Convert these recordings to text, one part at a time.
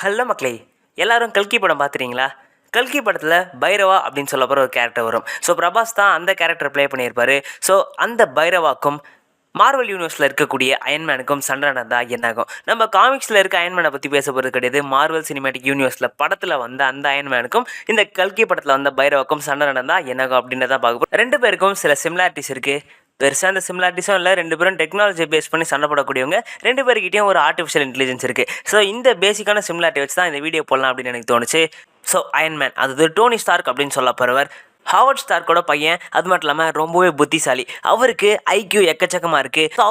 Hello மக்களே, எல்லாரும் கல்கி படம் பார்த்துறீங்களா? கல்கி படத்தில் பைரவா அப்படின்னு சொல்ல போகிற ஒரு கேரக்டர் வரும். ஸோ பிரபாஸ் தான் அந்த கேரக்டர் ப்ளே பண்ணியிருப்பார். ஸோ அந்த பைரவாக்கும் மார்வல் யூனிவர்ஸில் இருக்கக்கூடிய அயன்மேனுக்கும் சண்டை நடந்தால் என்னாகும்? நம்ம காமிக்ஸில் இருக்க அயன்மேனை பற்றி பேச போகிறது கிடையாது. மார்வல் சினிமேட்டிக் யூனிவர்ஸில் படத்தில் வந்த அந்த அயன்மேனுக்கும் இந்த கல்கி படத்தில் வந்த பைரவாக்கும் சண்டை நடந்தால் என்னாகும் அப்படின்றத பார்க்க போகிறோம். ரெண்டு பேருக்கும் சில சிமிலாரிட்டிஸ் இருக்குது. பெருசாக அந்த சிமிலாரிட்டிஸும் இல்லை. ரெண்டு பேரும் டெக்னாலஜி பேஸ் பண்ணி சண்டை போடக்கூடியவங்க. ரெண்டு பேர்கிட்டையும் ஒரு ஆர்டிஃபிஷியல் இன்டெலிஜென்ஸ் இருக்குது. ஸோ இந்த பேசிக்கான சிமிலாரிட்டி வச்சு தான் இந்த வீடியோ போடலாம் அப்படின்னு எனக்கு தோணுச்சு. ஸோ அயன்மேன், அதாவது டோனி ஸ்டார்க் அப்படின்னு சொல்லப்படுறவர் ஹாவர்ட் ஸ்டார்க்கோட பையன். அது மட்டும் இல்லாமல் ரொம்பவே புத்திசாலி. அவருக்கு ஐக்யூ எக்கச்சக்கமாக இருக்குது. ஸோ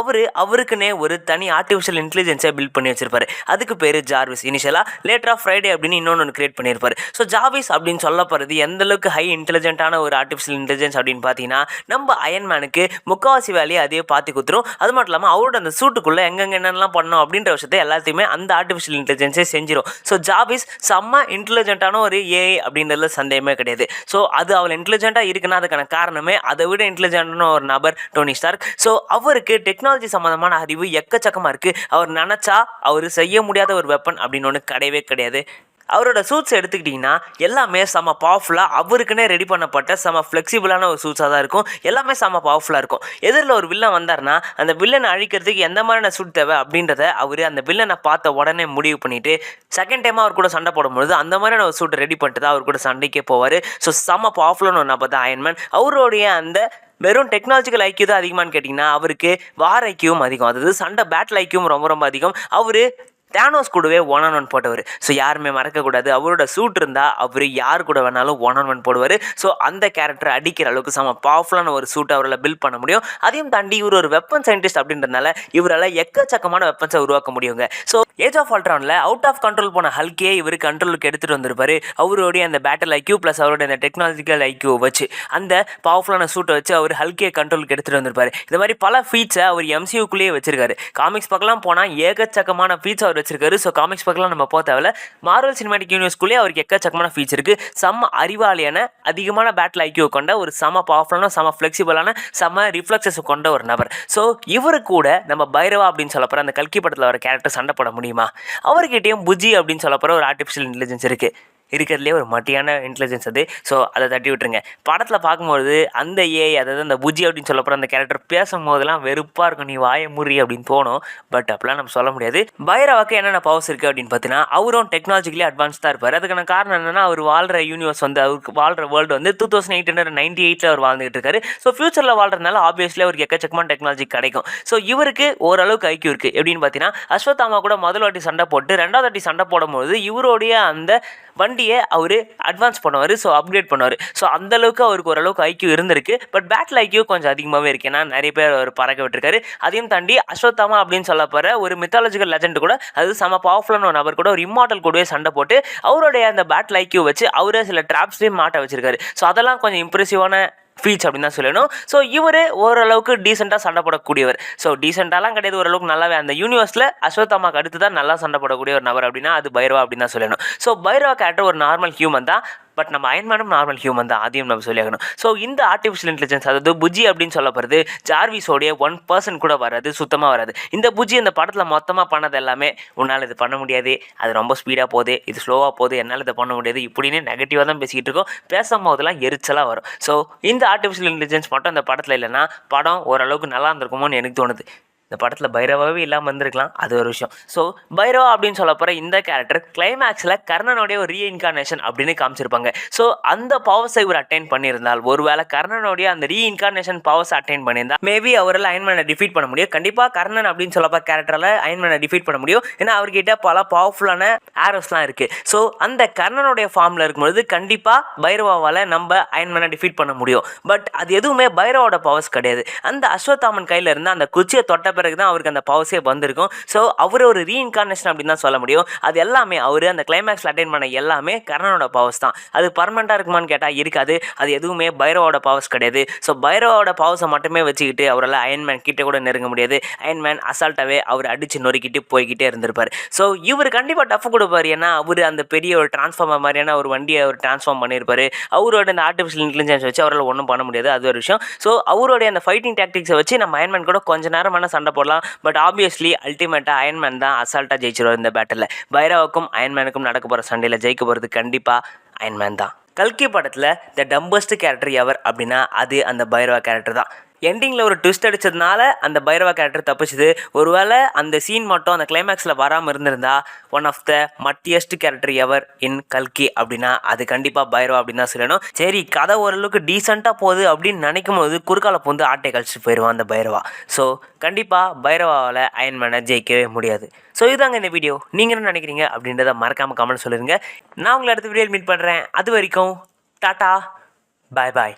அவருக்குன்னே ஒரு தனி ஆர்டிஃபிஷியல் இன்டெலிஜென்ஸை பில்ட் பண்ணி வச்சிருப்பாரு. அதுக்கு பேர் ஜார்விஸ். இனிஷியலாக லேட்டர் ஆஃப் ஃப்ரைடே அப்படின்னு இன்னொன்று கிரியேட் பண்ணியிருப்பார். ஸோ ஜார்விஸ் அப்படின்னு சொல்லப்படுறது எந்தளவுக்கு ஹை இன்டெலிஜென்ட்டான ஒரு ஆர்டிஃபிஷியல் இன்டெலிஜென்ஸ் அப்படின்னு பார்த்தீங்கன்னா, நம்ம அயன்மேனுக்கு முக்கால்வாசி வேலையை அதே பார்த்து கொடுத்துரும். அது மட்டும் இல்லாமல் அவரோட அந்த சூட்டுக்குள்ளே எங்கெங்கே என்னென்னலாம் பண்ணணும் அப்படின்ற விஷயத்தை எல்லாத்தையுமே அந்த ஆர்டிஃபிஷியல் இன்டெலிஜென்ஸே செஞ்சிடும். ஸோ ஜார்விஸ் செம்ம இன்டெலிஜென்ட்டான ஒரு ஏஐ அப்படின்றதுல சந்தேகமே கிடையாது. ஸோ அது அவள் இன்டெலிஜென்ட்டாக இருக்குன்னா அதுக்கான காரணமே அதை விட இன்டெலிஜென்ட்டான ஒரு நபர் டோனி ஸ்டார்க். ஸோ அவருக்கு டெக்னாலஜி சம்மந்தமான அறிவு எக்கச்சக்கமாக இருக்குது. அவர் நினச்சா அவர் செய்ய முடியாத ஒரு வெப்பன் அப்படின்னு ஒன்று கிடையவே கிடையாது. அவரோட சூட்ஸ் எடுத்துக்கிட்டிங்கன்னா எல்லாமே செம்ம பவர்ஃபுல்லாக, அவருக்குன்னே ரெடி பண்ணப்பட்ட செம்ம ஃப்ளெக்சிபிளான ஒரு சூட்ஸாக தான் இருக்கும். எல்லாமே செம்ம பவர்ஃபுல்லாக இருக்கும். எதிரில் ஒரு வில்லன் வந்தார்னா அந்த வில்லனை அழிக்கிறதுக்கு எந்த மாதிரியான சூட் தேவை அப்படின்றத அவர் அந்த வில்லனை பார்த்த உடனே முடிவு பண்ணிவிட்டு செகண்ட் டைமாக அவர் கூட சண்டை போடும்பொழுது அந்த மாதிரியான ஒரு சூட்டை ரெடி பண்ணிட்டு தான் அவர் கூட சண்டைக்கே போவார். ஸோ செம்ம பவர்ஃபுல்லான ஒரு நபர் தான் அயன்மேன். அவருடைய அந்த வெறும் டெக்னாலஜிக்கல் ஐக்கியம் தான் அதிகமானு கேட்டிங்கன்னா, அவருக்கு வார் ஐக்கியவும் அதிகம். அதாவது சண்டை பேட்டில் ஐக்கியவும் ரொம்ப ரொம்ப அதிகம். அவர் தேனோஸ் கூடவே 1-on-1 போட்டவர். ஸோ யாருமே மறக்கக்கூடாது, அவரோட சூட் இருந்தால் அவர் யார் கூட வேணாலும் 1-on-1 போடுவார். ஸோ அந்த கேரக்டரை அடிக்கிற அளவுக்கு செம்ம பவர்ஃபுல்லான ஒரு சூட்டை அவரால் பில்ட் பண்ண முடியும். அதையும் தாண்டி இவர் ஒரு வெப்பன் சயின்டிஸ்ட் அப்படின்றதுனால இவரால் எக்கச்சக்கமான வெப்பன்ஸை உருவாக்க முடியுங்க. ஸோ ஏஜ் ஆஃப் அல்ட்ரானில் அவுட் ஆஃப் கண்ட்ரோல் போன ஹல்கே இவர் கண்ட்ரோலுக்கு எடுத்துகிட்டு வந்திருப்பார். அவருடைய அந்த பேட்டில் ஐக்யூ ப்ளஸ் அவருடைய அந்த டெக்னாலஜிக்கல் ஐக்யூ வச்சு அந்த பவர்ஃபுல்லான சூட்டை வச்சு அவர் ஹல்கே கண்ட்ரோலுக்கு எடுத்துகிட்டு வந்திருப்பார். இந்த மாதிரி பல ஃபீட்ஸை அவர் எம்சியூக்குள்ளேயே வச்சிருக்காரு. காமிக்ஸ் பக்கம் போனால் ஏகச்சக்கமான ஃபீட்ஸ் அவர் வச்சிருக்காரு. ஸோ காமிக்ஸ் பக்கம் நம்ம போக தேவையில்ல. மார்வல் சினிமேட்டிக் யூனிவர்ஸ்குள்ளேயே அவருக்கு எக்கச்சக்கமான ஃபீட்ஸ் இருக்குது. செம்ம அறிவாளியான, அதிகமான பேட்டில் ஐக்யூ கொண்ட ஒரு செம்ம பவர்ஃபுல்லான, செம்ம ஃப்ளெக்சிபிளான, செம்ம ரிஃப்ளெக்ஸஸ் கொண்ட ஒரு நபர். ஸோ இவரு கூட நம்ம பைரவா அப்படின்னு சொல்லப்போகிற அந்த கல்கி படத்தில் வர கேரக்டர் சண்டை போட முடியுமா? அவர்கிட்டையும் புஜி அப்படின்னு சொல்லப்போகிற ஒரு ஆர்டிஃபிஷியல் இன்டெலிஜென்ஸ் இருக்குது. இருக்கிறதுலே ஒரு மட்டியான இன்டெலிஜென்ஸ் அது. ஸோ அதை தட்டி விட்டுருங்க. படத்தில் பார்க்கும்போது அந்த ஏஐ, அதாவது அந்த புஜி அப்படின்னு சொல்லப்போகிற அந்த கேரக்டர் பேசும்போதெல்லாம் வெறுப்பாக இருக்கும், நீ வாய முறி அப்படின்னு தோணும். பட் அப்படிலாம் நம்ம சொல்ல முடியாது. பைரவாக்கு என்னென்ன பவர்ஸ் இருக்குது அப்படின்னு பார்த்தீங்கன்னா, அவரும் டெக்னாலஜிக்கலி அட்வான்ஸ்டாக இருப்பார். அதுக்கான காரணம் என்னென்னா, அவர் வாழ்கிற யூனிவர்ஸ் வந்து, அவருக்கு வாழ்கிற வேர்ல்டு வந்து 2898 அவர் வாழ்ந்துகிட்டு இருக்காரு. ஸோ ஃபியூச்சரில் வாழ்றதுனால ஆப்வியஸ்லி அவருக்கு எக்கச்சக்கமான டெக்னாலஜி கிடைக்கும். ஸோ இவருக்கு ஓரளவுக்கு ஐக்கியம் இருக்குது. எப்படின்னு பார்த்தீங்கன்னா, அஸ்வத்தாமா கூட முதல் வாட்டி சண்டை போட்டு ரெண்டாவது வாட்டி சண்டை போடும்போது இவருடைய அந்த வண்டியை அவர் அட்வான்ஸ் பண்ணுவார். ஸோ அப்கிரேட் பண்ணுவார். ஸோ அந்தளவுக்கு அவருக்கு ஓரளவுக்கு ஐக்கியம் இருந்திருக்கு. பட் பேட்டில் ஐக்கியம் கொஞ்சம் அதிகமாகவே இருக்குது. ஏன்னா நிறைய பேர் அவர் பறக்க விட்டுருக்காரு. அதையும் தாண்டி அஸ்வத்தாமா அப்படின்னு சொல்ல போகிற ஒரு மித்தாலஜிக்கல் லெஜண்ட் கூட, அது செம பவர்ஃபுல்லான ஒரு நபர் கூட ஒரு இம்மார்டல் கூடவே சண்டை போட்டு அவருடைய அந்த பேட்டில் ஐக்கியம் வச்சு அவரே சில ட்ராப்ஸ்லேயும் மாட்ட வச்சிருக்காரு. ஸோ அதெல்லாம் கொஞ்சம் இம்ப்ரெசிவான ஃபீட்ஸ் அப்படின்னு தான் சொல்லணும். ஸோ இவர் ஓரளவுக்கு டீசெண்டாக சண்டை போடக்கூடியவர். ஸோ டீசெண்டாலாம் கிடையாது, ஓரளவுக்கு நல்லாவே அந்த யூனிவர்ஸில் அஸ்வத்தாமாக்கு அடுத்து தான் நல்லா சண்டை போடக்கூடிய ஒரு நபர் அப்படின்னா அது பைரவா அப்படின்னு தான் சொல்லணும். ஸோ பைரவா கேரக்டர் ஒரு நார்மல் ஹியூமன் தான். பட் நம்ம அயன்மேனும் நார்மல் ஹியூமன் தான், அதையும் நம்ம சொல்லியாகணும். ஸோ இந்த ஆர்டிஃபிஷியல் இன்டெலிஜென்ஸ், அதாவது புஜி அப்படின்னு சொல்லப்படுறது ஜார்விஸோடைய 1% கூட வராது, சுத்தமாக வராது. இந்த புஜி இந்த படத்தில் மொத்தமாக பண்ணது எல்லாமே, உன்னால் இது பண்ண முடியாது, அது ரொம்ப ஸ்பீடாக போகுது, இது ஸ்லோவாக போகுது, என்னால் இதை பண்ண முடியாது இப்படின்னு நெகட்டிவாக தான் பேசிக்கிட்டு இருக்கோம். பேசும்போதெல்லாம் எரிச்சலாக வரும். ஸோ இந்த ஆர்டிஃபிஷியல் இன்டெலிஜென்ஸ் மட்டும் அந்த படத்தில் இல்லைன்னா படம் ஓரளவுக்கு நல்லா இருந்திருக்குமோன்னு எனக்கு தோணுது. இந்த படத்தில் பைரவாவே இல்லாமல் வந்திருக்கலாம், அது ஒரு விஷயம். ஸோ பைரவா அப்படின்னு சொல்ல போகிற இந்த கேரக்டர் கிளைமேக்ஸில் கர்ணனுடைய ஒரு ரீஇன்கார்னேஷன் அப்படின்னு காமிச்சிருப்பாங்க. ஸோ அந்த பவர்ஸை இவர் அட்டைன் பண்ணியிருந்தால், ஒருவேளை கர்ணனுடைய அந்த ரீஇன்கார்னேஷன் பவர்ஸ் அட்டைன் பண்ணியிருந்தால் மேபி அவரால் அயன்மேனை டிஃபீட் பண்ண முடியும். கண்டிப்பாக கர்ணன் அப்படின்னு சொல்லப்போ கேரக்டரால் அயன்மேனை டிஃபீட் பண்ண முடியும். ஏன்னா அவர்கிட்ட பல பவர்ஃபுல்லான ஆரோஸ்லாம் இருக்குது. ஸோ அந்த கர்ணனுடைய ஃபார்மில் இருக்கும்பொழுது கண்டிப்பாக பைரவாவால் நம்ம அயன்மேனை டிஃபீட் பண்ண முடியும். பட் அது எதுவுமே பைரவோட பவர்ஸ் கிடையாது. அந்த அஸ்வத்தாமன் கையில் இருந்து அந்த குச்சியை தொட்ட பிறகு தான் அவருக்கு அந்த பவர்ஸே வந்திருக்கும். ஸோ அவர் ஒரு ரீஇன்கார்னேஷன் அப்படின்னு தான் சொல்ல முடியும். அது எல்லாமே அவர் அந்த கிளைமேக்ஸில் அட்டைன் பண்ண எல்லாமே கர்ணனோட பவர்ஸ் தான். அது பர்மனெண்ட்டாக இருக்குமான்னு கேட்டால் இருக்காது. அது எதுவுமே பைரவோட பவர்ஸ் கிடையாது. ஸோ பைரவோட பவர்ஸை மட்டுமே வச்சுக்கிட்டு அவரால் அயன்மேன் கிட்டே கூட நெருங்க முடியாது. அயன்மேன் அசால்ட்டாகவே அவர் அடித்து நொறுக்கிட்டு போய்கிட்டே இருந்திருப்பார். ஸோ இவர் கண்டிப்பாக டஃப் கொடுப்பார். ஏன்னா அவர் அந்த பெரிய ஒரு டிரான்ஸ்ஃபார்மர் மாதிரியான ஒரு வண்டியை அவர் டிரான்ஸ்ஃபார்ம் பண்ணியிருப்பார். அவரோட அந்த ஆர்டிஃபிஷியல் இன்டெலிஜென்ஸ் வச்சு அவரால் ஒன்றும் பண்ண முடியாது, அது ஒரு விஷயம். ஸோ அவருடைய அந்த ஃபைட்டிங் டாக்டிக்ஸை வச்சு நம்ம அயன்மேன் கூட கொஞ்ச நேரமான சண்டை சண்டை போடலாம். பட் ஆப்வியஸ்லி அல்டிமேட்டாக அயன்மேன் தான் அசால்ட்டாக ஜெயிச்சிருவார் இந்த பேட்டில். பைரவாக்கும் அயன்மேனுக்கும் நடக்க போகிற சண்டையில் ஜெயிக்க போகிறது கண்டிப்பாக அயன்மேன் தான். கல்கி படத்தில் த டம்பஸ்ட் கேரக்டர் எவர் அப்படின்னா அது அந்த பைரவா கேரக்டர் தான். எண்டிங்கில் ஒரு ட்விஸ்ட் அடித்ததுனால அந்த பைரவா கேரக்டர் தப்பிச்சுது. ஒருவேளை அந்த சீன் மட்டும் அந்த கிளைமேக்ஸில் வராமல் இருந்திருந்தா ஒன் ஆஃப் த மட்டியஸ்ட் கேரக்டர் எவர் இன் கல்கி அப்படின்னா அது கண்டிப்பாக பைரவா அப்படின்னு தான் சொல்லணும். சரி, கதை ஓரளவுக்கு டீசெண்டாக போகுது அப்படின்னு நினைக்கும் போது குறுக்கால வந்து ஆட்டை கழிச்சிட்டு போயிடுவான் அந்த பைரவா. ஸோ கண்டிப்பாக பைரவாவில் அயன்மேனை ஜெயிக்கவே முடியாது. ஸோ இதுதாங்க இந்த வீடியோ. நீங்கள் என்ன நினைக்கிறீங்க அப்படின்றத மறக்காமல் கமெண்ட் சொல்லிடுங்க. நான் உங்களை அடுத்த வீடியோவில் மீட் பண்ணுறேன். அது வரைக்கும் டாட்டா, பாய் பாய்.